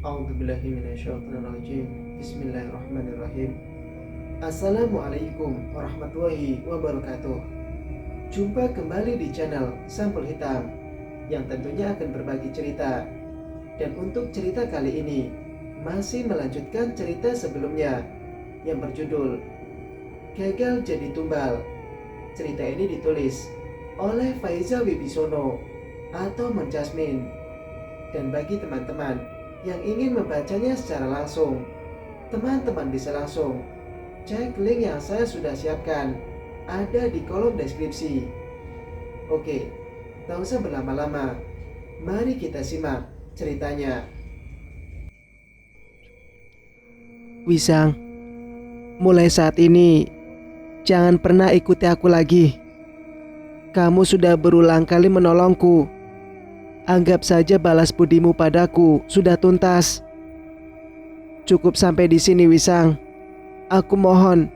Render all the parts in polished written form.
A'udzubillahiminasyaitonirrajim. Bismillahirrahmanirrahim. Assalamualaikum warahmatullahi wabarakatuh. Jumpa kembali di channel Sampul Hitam yang tentunya akan berbagi cerita. Dan untuk cerita kali ini masih melanjutkan cerita sebelumnya yang berjudul Gagal Jadi Tumbal. Cerita ini ditulis oleh Faiza Wibisono atau Mon Jasmine. Dan bagi teman-teman yang ingin membacanya secara langsung, teman-teman bisa langsung cek link yang saya sudah siapkan, ada di kolom deskripsi. Oke, tak usah berlama-lama, mari kita simak ceritanya. Wisang, mulai saat ini jangan pernah ikuti aku lagi. Kamu sudah berulang kali menolongku. Anggap saja balas budimu padaku sudah tuntas. Cukup sampai di sini, Wisang. Aku mohon,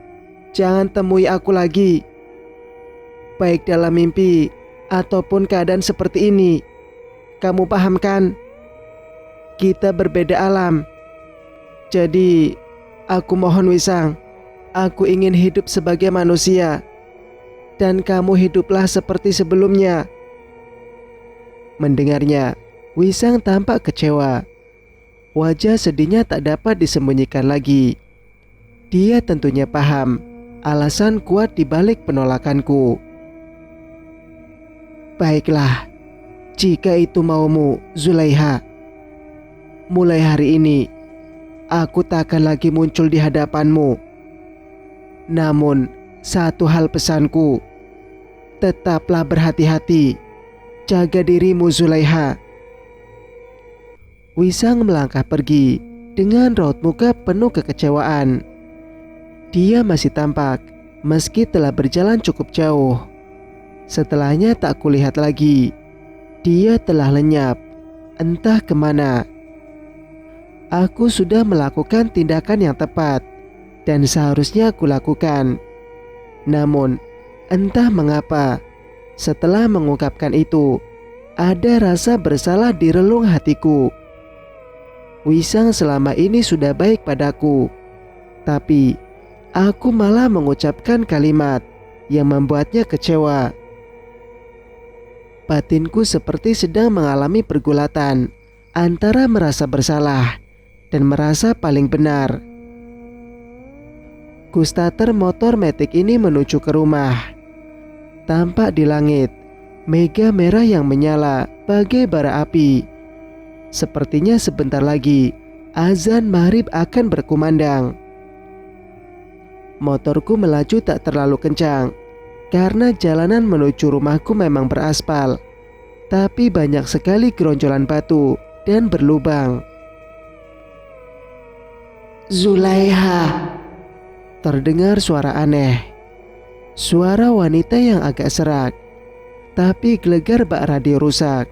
jangan temui aku lagi. Baik dalam mimpi ataupun keadaan seperti ini. Kamu paham kan? Kita berbeda alam. Jadi, aku mohon, Wisang. Aku ingin hidup sebagai manusia. Dan kamu hiduplah seperti sebelumnya. Mendengarnya, Wisang tampak kecewa. Wajah sedihnya tak dapat disembunyikan lagi. Dia tentunya paham alasan kuat di balik penolakanku. Baiklah, jika itu maumu, Zulaiha. Mulai hari ini, aku tak akan lagi muncul di hadapanmu. Namun, satu hal pesanku, tetaplah berhati-hati. Jaga dirimu, Zulaiha. Wisang melangkah pergi dengan raut muka penuh kekecewaan. Dia masih tampak meski telah berjalan cukup jauh. Setelahnya tak kulihat lagi. Dia telah lenyap, entah kemana. Aku sudah melakukan tindakan yang tepat dan seharusnya aku lakukan. Namun, entah mengapa, setelah mengungkapkan itu, ada rasa bersalah di relung hatiku. Wisang selama ini sudah baik padaku, tapi aku malah mengucapkan kalimat yang membuatnya kecewa. Batinku seperti sedang mengalami pergulatan antara merasa bersalah dan merasa paling benar. Kustater motor Matic ini menuju ke rumah. Tampak di langit mega merah yang menyala bagai bara api. Sepertinya sebentar lagi azan maghrib akan berkumandang. Motorku melaju tak terlalu kencang karena jalanan menuju rumahku memang beraspal, tapi banyak sekali geronjolan batu dan berlubang. Zulaiha, terdengar suara aneh. Suara wanita yang agak serak, tapi gelegar bak radio rusak.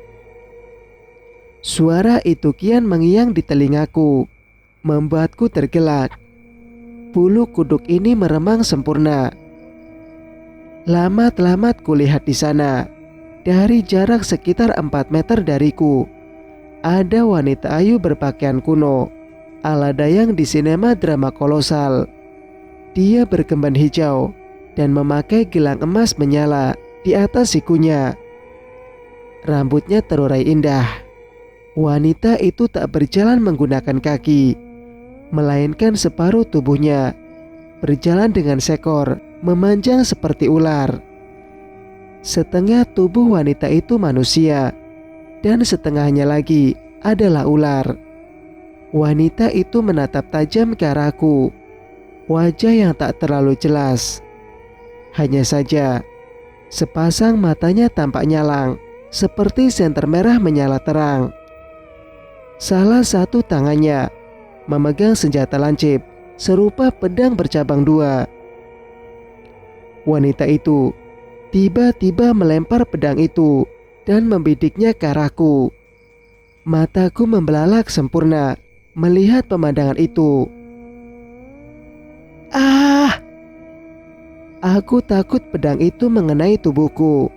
Suara itu kian mengiang di telingaku, membuatku tergelak. Bulu kuduk ini meremang sempurna. Lamat-lamat kulihat di sana, dari jarak sekitar 4 meter dariku, ada wanita ayu berpakaian kuno, ala dayang di sinema drama kolosal. Dia berkemban hijau dan memakai gelang emas menyala di atas sikunya. Rambutnya terurai indah. Wanita itu tak berjalan menggunakan kaki, melainkan separuh tubuhnya berjalan dengan sekor memanjang seperti ular. Setengah tubuh wanita itu manusia dan setengahnya lagi adalah ular. Wanita itu menatap tajam ke arahku, wajah yang tak terlalu jelas. Hanya saja, sepasang matanya tampak nyalang, seperti senter merah menyala terang. Salah satu tangannya memegang senjata lancip, serupa pedang bercabang dua. Wanita itu tiba-tiba melempar pedang itu dan membidiknya ke arahku. Mataku membelalak sempurna melihat pemandangan itu. Ah! Aku takut pedang itu mengenai tubuhku.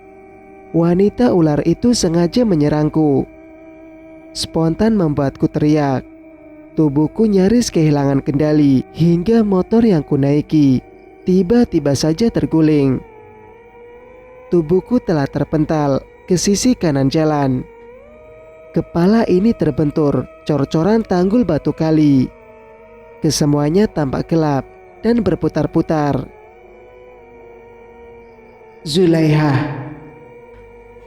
Wanita ular itu sengaja menyerangku. Spontan membuatku teriak. Tubuhku nyaris kehilangan kendali hingga motor yang kunaiki tiba-tiba saja terguling. Tubuhku telah terpental ke sisi kanan jalan. Kepala ini terbentur cor-coran tanggul batu kali. Kesemuanya tampak gelap dan berputar-putar. Zulaiha,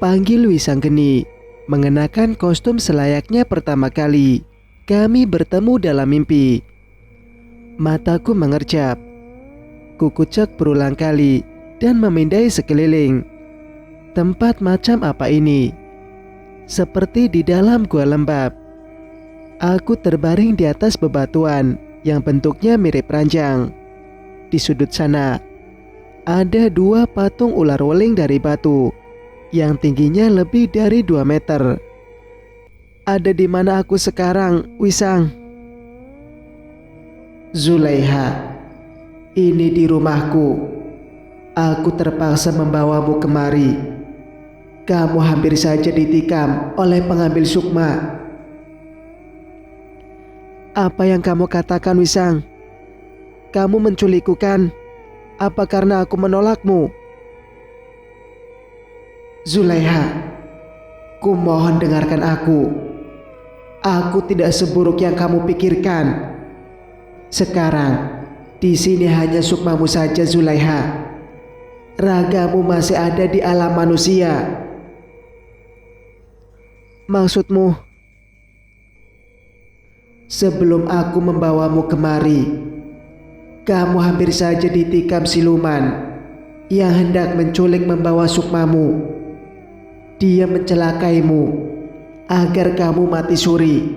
panggil Wisanggeni, mengenakan kostum selayaknya pertama kali kami bertemu dalam mimpi. Mataku mengerjap. Kukucek berulang kali dan memindai sekeliling. Tempat macam apa ini? Seperti di dalam gua lembab. Aku terbaring di atas bebatuan yang bentuknya mirip ranjang. Di sudut sana ada 2 patung ular weling dari batu yang tingginya lebih dari 2 meter. Ada di mana aku sekarang, Wisang? Zulaiha, ini di rumahku. Aku terpaksa membawamu kemari. Kamu hampir saja ditikam oleh pengambil sukma. Apa yang kamu katakan, Wisang? Kamu menculikku kan? Apa karena aku menolakmu? Zulaiha, kumohon dengarkan aku. Aku tidak seburuk yang kamu pikirkan. Sekarang, di sini hanya sukmamu saja, Zulaiha. Ragamu masih ada di alam manusia. Maksudmu? Sebelum aku membawamu kemari, kamu hampir saja ditikam siluman yang hendak menculik membawa sukmamu. Dia mencelakaimu agar kamu mati suri.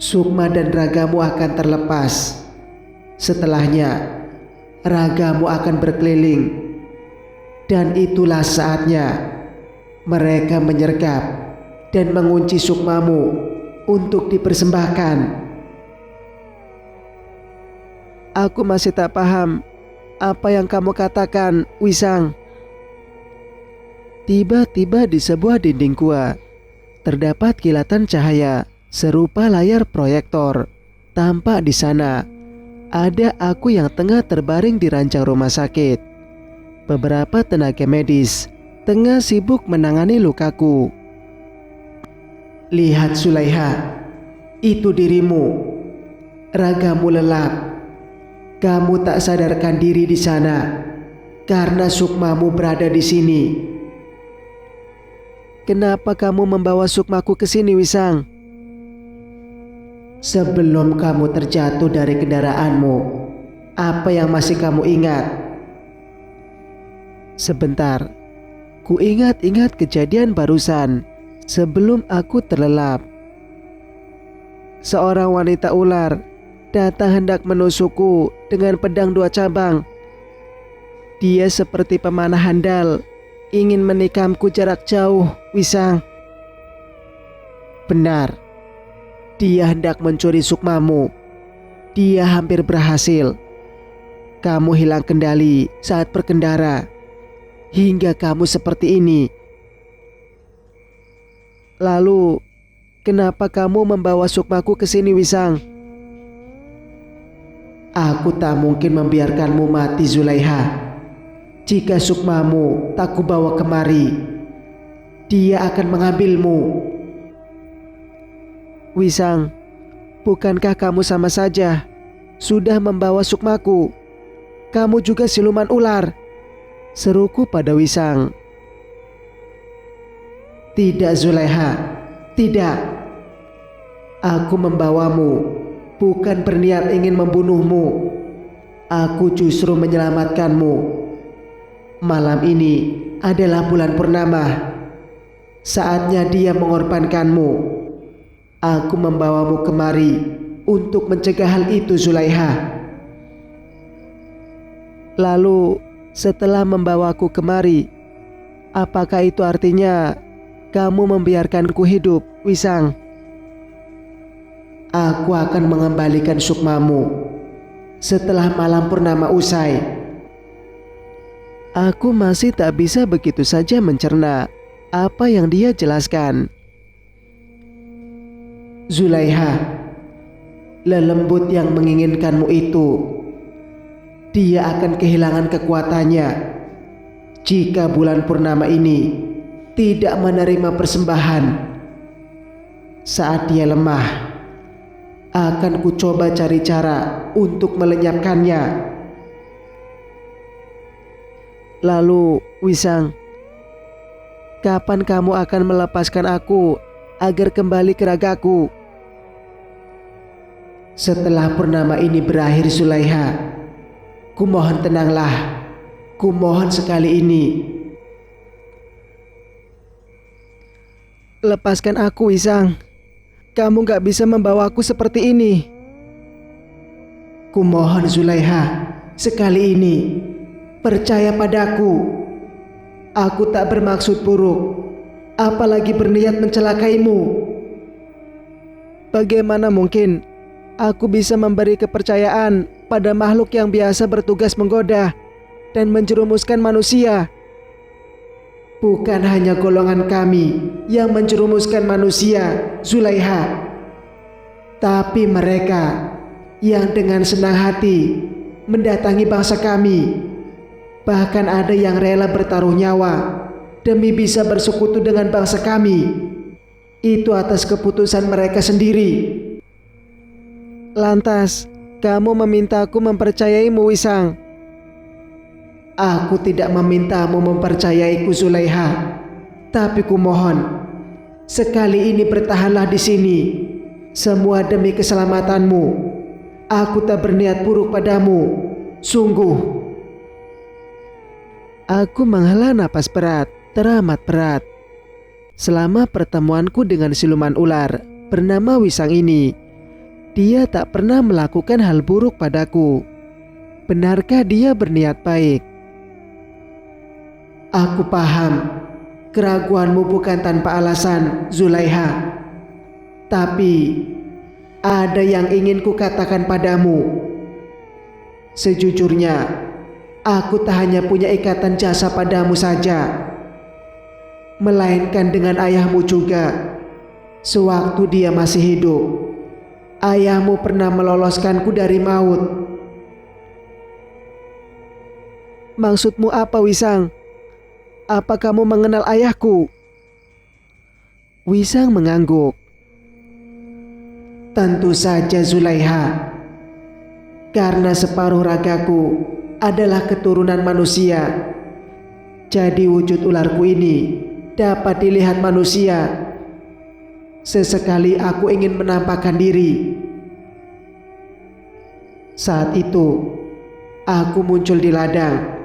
Sukma dan ragamu akan terlepas. Setelahnya, ragamu akan berkeliling. Dan itulah saatnya mereka menyergap dan mengunci sukmamu untuk dipersembahkan. Aku masih tak paham apa yang kamu katakan, Wisang. Tiba-tiba di sebuah dinding gua terdapat kilatan cahaya serupa layar proyektor. Tampak di sana ada aku yang tengah terbaring di ranjang rumah sakit. Beberapa tenaga medis tengah sibuk menangani lukaku. Lihat Zulaiha, itu dirimu. Ragamu lelap. Kamu tak sadarkan diri di sana karena sukmamu berada di sini. Kenapa kamu membawa sukmaku ke sini, Wisang? Sebelum kamu terjatuh dari kendaraanmu, apa yang masih kamu ingat? Sebentar, ku ingat-ingat kejadian barusan sebelum aku terlelap. Seorang wanita ular datang hendak menusukku dengan pedang 2 cabang. Dia seperti pemanah handal, ingin menikamku jarak jauh, Wisang. Benar, dia hendak mencuri sukmamu. Dia hampir berhasil. Kamu hilang kendali saat berkendara, hingga kamu seperti ini. Lalu, kenapa kamu membawa sukmaku ke sini, Wisang? Aku tak mungkin membiarkanmu mati, Zulaiha. Jika sukmamu tak kubawa kemari, dia akan mengambilmu. Wisang, bukankah kamu sama saja sudah membawa sukmaku? Kamu juga siluman ular, seruku pada Wisang. Tidak, Zulaiha, tidak. Aku membawamu bukan berniat ingin membunuhmu. Aku justru menyelamatkanmu. Malam ini adalah bulan purnama. Saatnya dia mengorbankanmu. Aku membawamu kemari untuk mencegah hal itu, Zulaiha. Lalu setelah membawaku kemari, apakah itu artinya kamu membiarkanku hidup, Wisang? Aku akan mengembalikan sukmamu setelah malam purnama usai. Aku masih tak bisa begitu saja mencerna apa yang dia jelaskan. Zulaiha, lelembut yang menginginkanmu itu, dia akan kehilangan kekuatannya jika bulan purnama ini tidak menerima persembahan. Saat dia lemah, akan kucoba cari cara untuk melenyapkannya. Lalu, Wisang, kapan kamu akan melepaskan aku agar kembali ke ragaku? Setelah purnama ini berakhir, Zulaiha. Kumohon tenanglah. Kumohon sekali ini. Lepaskan aku, Wisang. Kamu gak bisa membawaku seperti ini. Kumohon, Zulaiha, sekali ini percaya padaku. Aku tak bermaksud buruk, apalagi berniat mencelakaimu. Bagaimana mungkin aku bisa memberi kepercayaan pada makhluk yang biasa bertugas menggoda dan menjerumuskan manusia? Bukan hanya golongan kami yang menjerumuskan manusia, Zulaiha, tapi mereka yang dengan senang hati mendatangi bangsa kami. Bahkan ada yang rela bertaruh nyawa demi bisa bersekutu dengan bangsa kami. Itu atas keputusan mereka sendiri. Lantas, kamu memintaku mempercayaimu, Wisang? Aku tidak memintamu mempercayaiku, Zulaiha. Tapi kumohon, sekali ini bertahanlah di sini. Semua demi keselamatanmu. Aku tak berniat buruk padamu. Sungguh. Aku menghela napas berat, teramat berat. Selama pertemuanku dengan siluman ular bernama Wisang ini, dia tak pernah melakukan hal buruk padaku. Benarkah dia berniat baik? Aku paham keraguanmu bukan tanpa alasan, Zulaiha. Tapi ada yang ingin kukatakan padamu. Sejujurnya, aku tak hanya punya ikatan jasa padamu saja, melainkan dengan ayahmu juga. Sewaktu dia masih hidup, ayahmu pernah meloloskanku dari maut. Maksudmu apa, Wisang? Apa kamu mengenal ayahku? Wisang mengangguk. Tentu saja, Zulaiha. Karena separuh ragaku adalah keturunan manusia. Jadi wujud ularku ini dapat dilihat manusia. Sesekali aku ingin menampakkan diri. Saat itu, aku muncul di ladang.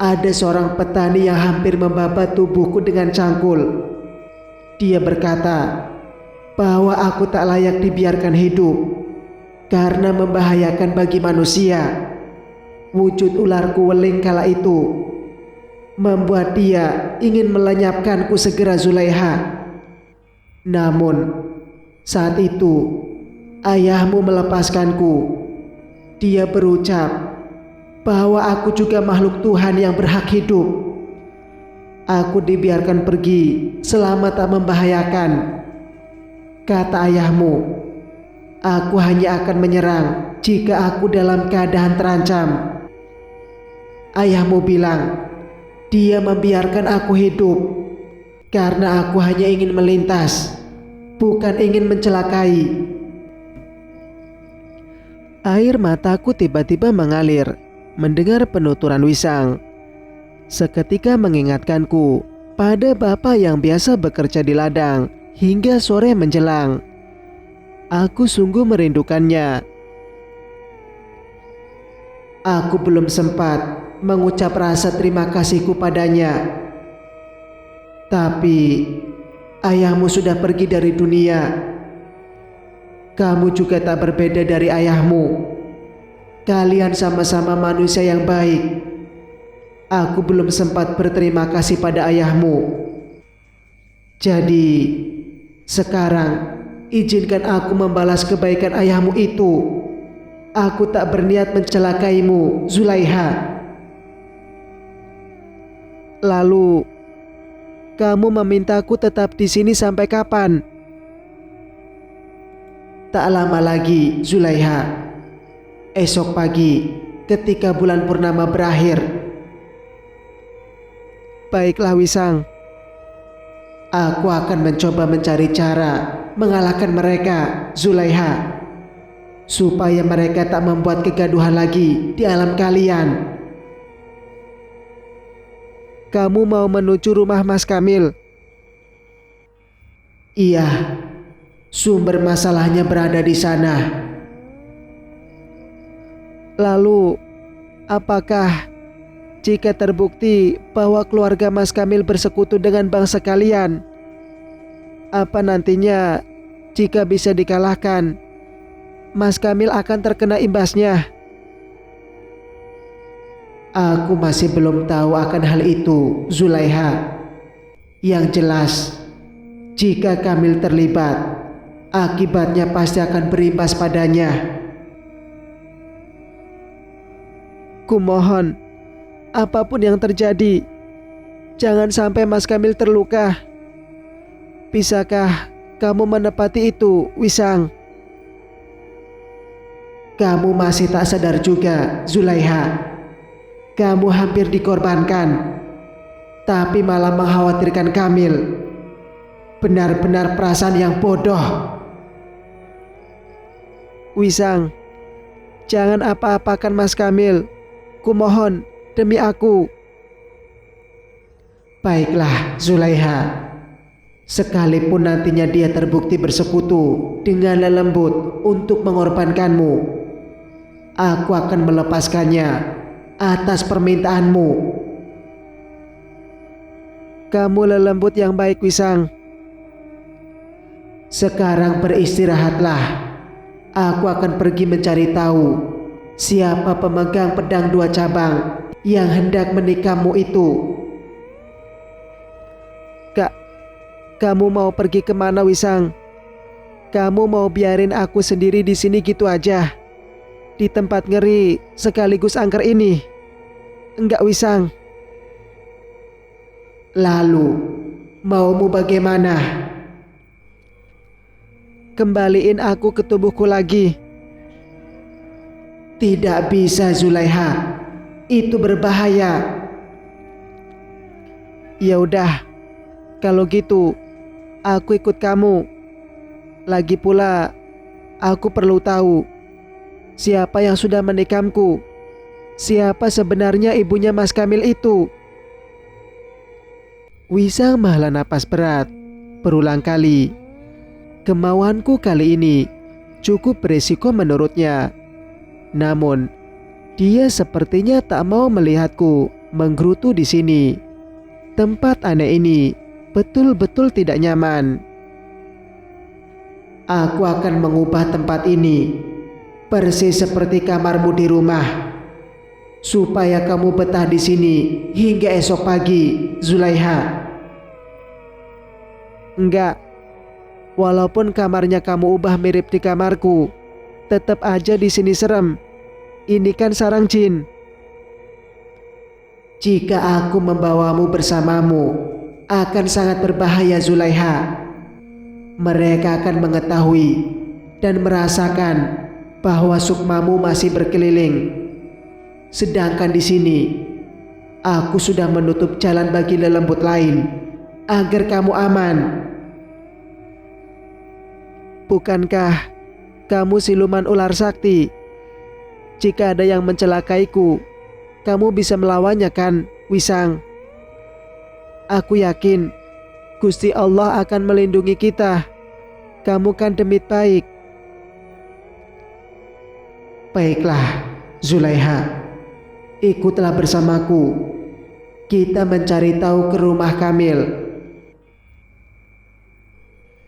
Ada seorang petani yang hampir membabat tubuhku dengan cangkul. Dia berkata bahwa aku tak layak dibiarkan hidup karena membahayakan bagi manusia. Wujud ularku weling kala itu membuat dia ingin melenyapkanku segera, Zulaiha. Namun saat itu ayahmu melepaskanku. Dia berucap bahwa aku juga makhluk Tuhan yang berhak hidup. Aku dibiarkan pergi selama tak membahayakan. Kata ayahmu, aku hanya akan menyerang jika aku dalam keadaan terancam. Ayahmu bilang dia membiarkan aku hidup karena aku hanya ingin melintas, bukan ingin mencelakai. Air mataku tiba-tiba mengalir mendengar penuturan Wisang. Seketika mengingatkanku pada bapak yang biasa bekerja di ladang hingga sore menjelang. Aku sungguh merindukannya. Aku belum sempat mengucap rasa terima kasihku padanya. Tapi ayahmu sudah pergi dari dunia. Kamu juga tak berbeda dari ayahmu. Kalian sama-sama manusia yang baik. Aku belum sempat berterima kasih pada ayahmu. Jadi, sekarang izinkan aku membalas kebaikan ayahmu itu. Aku tak berniat mencelakaimu, Zulaiha. Lalu, kamu memintaku tetap di sini sampai kapan? Tak lama lagi, Zulaiha. Esok pagi, ketika bulan purnama berakhir. Baiklah Wisang. Aku akan mencoba mencari cara mengalahkan mereka, Zulaiha, supaya mereka tak membuat kegaduhan lagi di alam kalian. Kamu mau menuju rumah Mas Kamil? Iya, sumber masalahnya berada di sana. Lalu, apakah jika terbukti bahwa keluarga Mas Kamil bersekutu dengan bangsa kalian, apa nantinya jika bisa dikalahkan, Mas Kamil akan terkena imbasnya? Aku masih belum tahu akan hal itu, Zulaiha. Yang jelas, jika Kamil terlibat, akibatnya pasti akan berimbas padanya. Kumohon, apapun yang terjadi, jangan sampai Mas Kamil terluka. Bisakah kamu menepati itu, Wisang? Kamu masih tak sadar juga, Zulaiha. Kamu hampir dikorbankan, tapi malah mengkhawatirkan Kamil. Benar-benar perasaan yang bodoh. Wisang, jangan apa-apakan Mas Kamil. Kumohon, demi aku. Baiklah, Zulaiha. Sekalipun nantinya dia terbukti bersekutu dengan lembut untuk mengorbankanmu, aku akan melepaskannya atas permintaanmu. Kamu lelembut yang baik, Wisang. Sekarang beristirahatlah. Aku akan pergi mencari tahu siapa pemegang pedang 2 cabang yang hendak menikahmu itu. Kamu mau pergi kemana, Wisang? Kamu mau biarin aku sendiri di sini gitu aja, di tempat ngeri sekaligus angker ini? Enggak, Wisang. Lalu, maumu bagaimana? Kembaliin aku ke tubuhku lagi. Tidak bisa, Zulaiha. Itu berbahaya. Ya udah, kalau gitu aku ikut kamu. Lagi pula, aku perlu tahu siapa yang sudah menikamku. Siapa sebenarnya ibunya Mas Kamil itu? Wisang menghela napas berat berulang kali. Kemauanku kali ini cukup berisiko menurutnya. Namun, dia sepertinya tak mau melihatku menggerutu di sini. Tempat aneh ini betul-betul tidak nyaman. Aku akan mengubah tempat ini persis seperti kamarmu di rumah, supaya kamu betah di sini hingga esok pagi, Zulaiha. Enggak, walaupun kamarnya kamu ubah mirip di kamarku, tetap aja di sini serem. Ini kan sarang jin. Jika aku membawamu bersamamu, akan sangat berbahaya, Zulaiha. Mereka akan mengetahui dan merasakan bahwa sukmamu masih berkeliling. Sedangkan di sini, aku sudah menutup jalan bagi lelembut lain agar kamu aman. Bukankah kamu siluman ular sakti? Jika ada yang mencelakaiku, kamu bisa melawannya kan, Wisang? Aku yakin Gusti Allah akan melindungi kita. Kamu kan demit baik. Baiklah, Zulaiha. Ikutlah bersamaku. Kita mencari tahu ke rumah Kamil.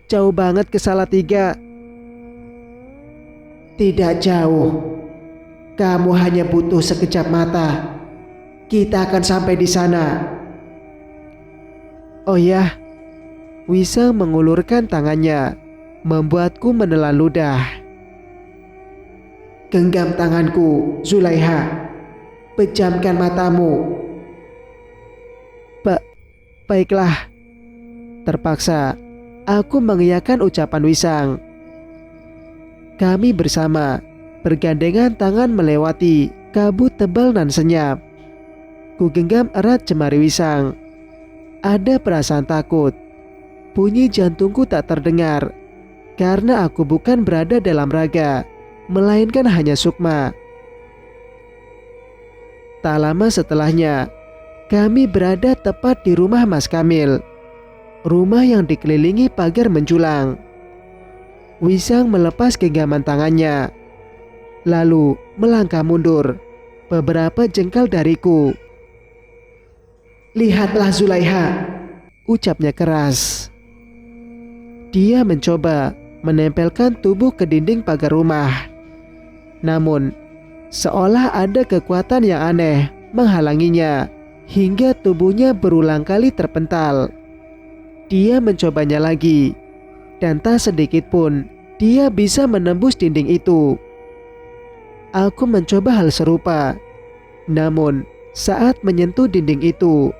Jauh banget ke Salatiga. Tidak jauh. Kamu hanya butuh sekejap mata. Kita akan sampai di sana. Oh ya, Wisang mengulurkan tangannya, membuatku menelan ludah. Genggam tanganku, Zulaiha. Pejamkan matamu. Baiklah. Terpaksa aku mengiyakan ucapan Wisang. Kami bersama bergandengan tangan melewati kabut tebal nan senyap. Ku genggam erat jemari Wisang. Ada perasaan takut. Bunyi jantungku tak terdengar karena aku bukan berada dalam raga, melainkan hanya sukma. Tak lama setelahnya, kami berada tepat di rumah Mas Kamil. Rumah yang dikelilingi pagar menjulang. Wisang melepas genggaman tangannya, lalu melangkah mundur beberapa jengkal dariku. "Lihatlah Zulaiha," ucapnya keras. Dia mencoba menempelkan tubuh ke dinding pagar rumah. Namun, seolah ada kekuatan yang aneh menghalanginya hingga tubuhnya berulang kali terpental. Dia mencobanya lagi, dan tak sedikit pun dia bisa menembus dinding itu. Aku mencoba hal serupa, namun saat menyentuh dinding itu,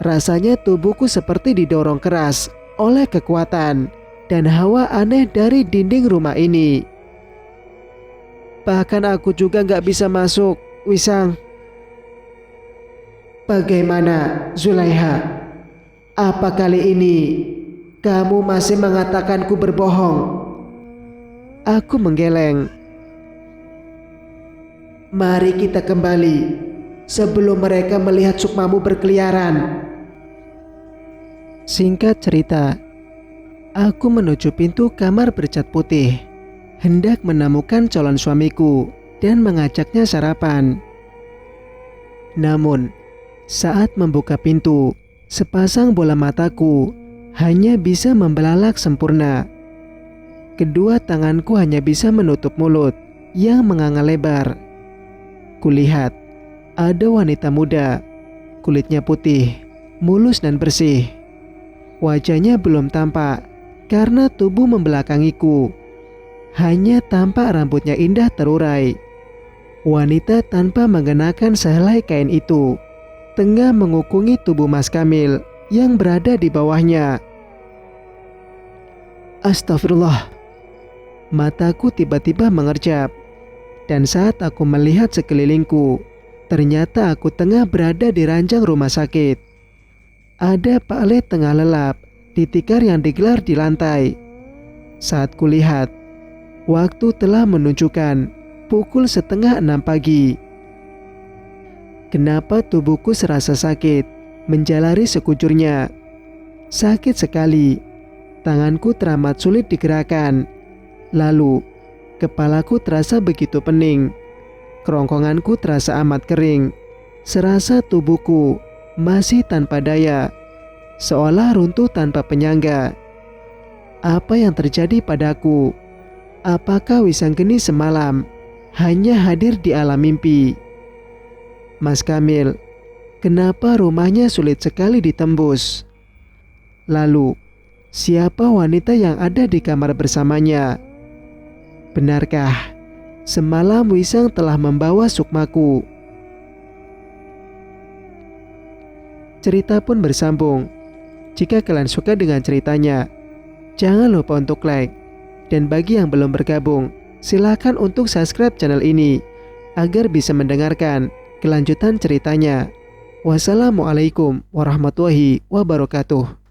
rasanya tubuhku seperti didorong keras oleh kekuatan dan hawa aneh dari dinding rumah ini. Bahkan aku juga gak bisa masuk, Wisang. "Bagaimana, Zulaiha? Apa kali ini kamu masih mengatakanku berbohong?" Aku menggeleng. "Mari kita kembali sebelum mereka melihat sukmamu berkeliaran." Singkat cerita, aku menuju pintu kamar bercat putih, hendak menemukan calon suamiku dan mengajaknya sarapan. Namun, saat membuka pintu, sepasang bola mataku hanya bisa membelalak sempurna. Kedua tanganku hanya bisa menutup mulut yang menganga lebar. Kulihat ada wanita muda, kulitnya putih, mulus dan bersih. Wajahnya belum tampak karena tubuh membelakangiku. Hanya tampak rambutnya indah terurai. Wanita tanpa mengenakan sehelai kain itu tengah mengukungi tubuh Mas Kamil yang berada di bawahnya. Astagfirullah. Mataku tiba-tiba mengerjap, dan saat aku melihat sekelilingku, ternyata aku tengah berada di ranjang rumah sakit. Ada Pak Le tengah lelap di tikar yang digelar di lantai. Saat kulihat, waktu telah menunjukkan pukul 5:30 pagi. Kenapa tubuhku serasa sakit menjalari sekujurnya? Sakit sekali. Tanganku teramat sulit digerakkan. Lalu, kepalaku terasa begitu pening. Kerongkonganku terasa amat kering. Serasa tubuhku masih tanpa daya, seolah runtuh tanpa penyangga. Apa yang terjadi padaku? Apakah Wisanggeni semalam hanya hadir di alam mimpi? Mas Kamil, kenapa rumahnya sulit sekali ditembus? Lalu, siapa wanita yang ada di kamar bersamanya? Benarkah semalam Wisang telah membawa sukmaku? Cerita pun bersambung. Jika kalian suka dengan ceritanya, jangan lupa untuk like. Dan bagi yang belum bergabung, silakan untuk subscribe channel ini agar bisa mendengarkan kelanjutan ceritanya. Wassalamualaikum warahmatullahi wabarakatuh.